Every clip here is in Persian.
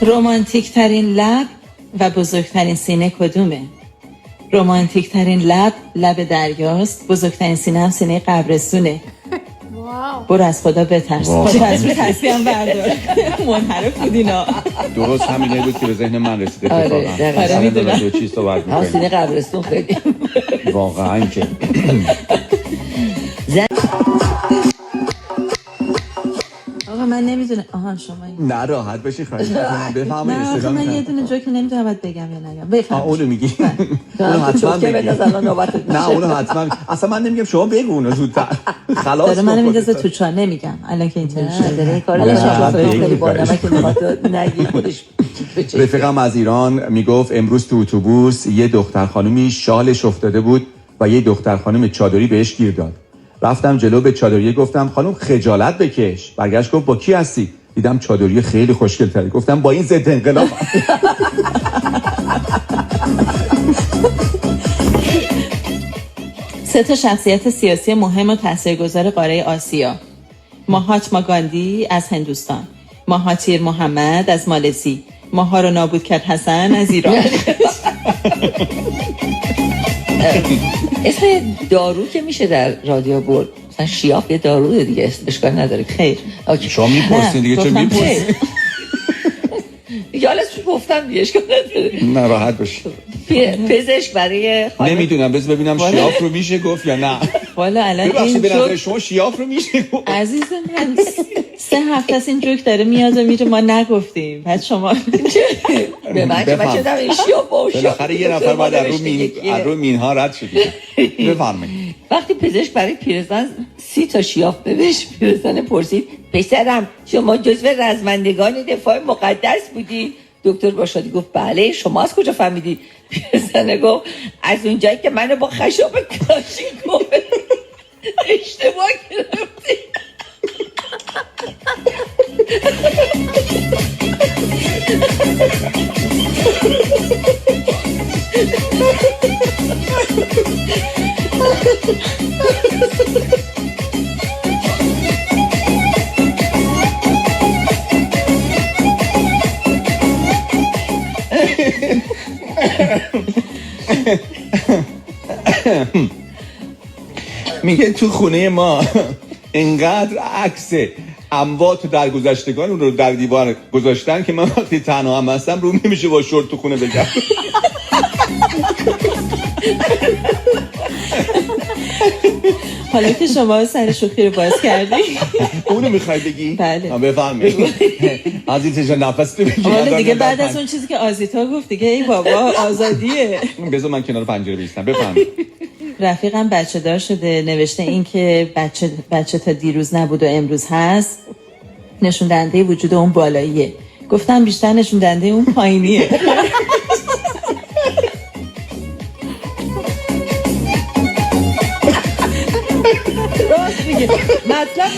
رمانتیک ترین لب و بزرگترین سینه کدومه؟ رمانتیک ترین لب دریاست، بزرگترین سینه هم سینه قبرستونه. برو از خدا بترس. خدا از روی ترسی هم بردار. منحرف بود اینا. درست همینه بود که به ذهن من رسیده. آره میدونم. دو چیز صحبت می‌کنیم. سینه قبرستون خیلی واقعا که آقا من نمیدونم. آها شما نه راحت بشی خواهش می‌کنم بفهمید نه من یه دونه جوک نمیدونم باید بگم یا نگم. بفهم. اونو میگی؟ اونو حتما بگی. نه اونو حتما. اصلا من نمیگم شما بگو اونو زودتر. خلاص. داره منو میندازه تو چا نمیگم. الان که اینطوری شده. داره کار خیلی بالا که میخواد نگی خودش. رفیقم از ایران میگفت امروز تو اتوبوس یه دختر خانومی شالش افتاده بود و یه دختر خانم چادری بهش گیر داد. رفتم جلو به چادریه گفتم خانم خجالت بکش. برگشت گفت با کی هستی؟ دیدم چادریه خیلی خوشگل تره. گفتم با این ضد انقلاب. سه تا شخصیت سیاسی مهم و تاثیرگذار قاره آسیا: ماهاتما گاندی از هندوستان، ماهاتیر محمد از مالزی، ماها رو نابود کرد حسن از ایران. اسم دارو که میشه در رادیو برد مثلا شیاف یه داروه دیگه، اشکال نداره. خیر شما میپرسین دیگه چه میپرسین؟ دیگه حالا گفتم دیگه اشکال نداره. نه راحت باش. پزشک برای نمیدونم بذار ببینم شیاف رو میشه گفت یا نه. والا الان این جوک شما شیاف رو میشه گفت. عزیز من 3 هفته از این جوک داره میاد و میره ما نگفتیم. بعد شما به من که من شدم این شیاف باشه. بالاخره یه نفر باید از رو مینها رد شدی. بفرمایید. وقتی پزشک برای پیرزن 30 تا شیاف بهش پیرزن پرسید پسرم شما جزو رزمندگان دفاع مقدس بودی؟ دکتر باشادی گفت بله. شما از کجا فهمیدی؟ پیرزنه گفت از اونجایی که منو با خشاب کلاشینکوف اشتباه گرفتی. میگه تو خونه ما اینقدر عکس اموات در گذشتگان رو در دیوار گذاشتن که من وقتی تنها هم هستم روم نمیشه با شورت تو خونه بگم. حالا که شما سر شوخی رو باز کردی اونو میخوای بگی؟ بله. بفرمایید. عزیز جان نفس تو بگی. حالا دیگه بعد از اون چیزی که آزیتا گفت دیگه ای بابا آزادیه. بذار من کنار پنجره بیستم. بفرمایید. رفیقم بچه دار شده، نوشته این که بچه تا دیروز نبود و امروز هست نشون دهنده وجود اون بالاییه. گفتم بیشتر نشون دهنده اون پایینیه. راست میگه. مطلب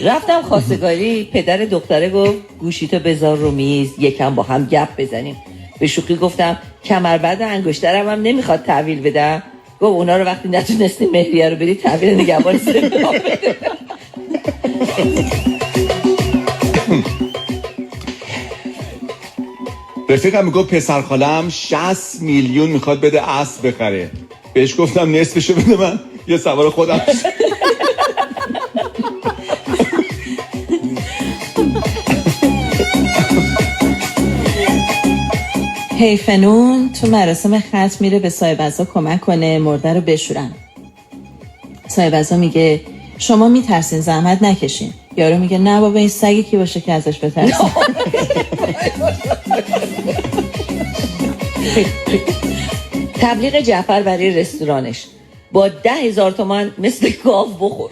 رفتم خواستگاری، پدر دختره گفت گوشیتو بذار رو میز یکم با هم گپ بزنیم. به شوخی گفتم کمربند انگشترم هم نمیخواد تحویل بدم. گفت اونا رو وقتی نتونستی مهریه رو بدی تحویل نگهبان سپاه بده. رفیقم میگفت پسر خالم 60 میلیون میخواد بده اسب بخره. بهش گفتم نصفشو بده من یه سوار خودم. حیفنون تو مراسم ختم میره به صاحب‌عزا کمک کنه مرده رو بشورن. صاحب‌عزا میگه شما میترسین زحمت نکشین. یارو میگه نه بابا این سگی کی باشه که ازش بترسین. تبلیغ جعفر برای رستورانش: با 10,000 تومان مثل گاو بخور.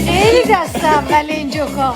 خیلی دست اول این جوکا.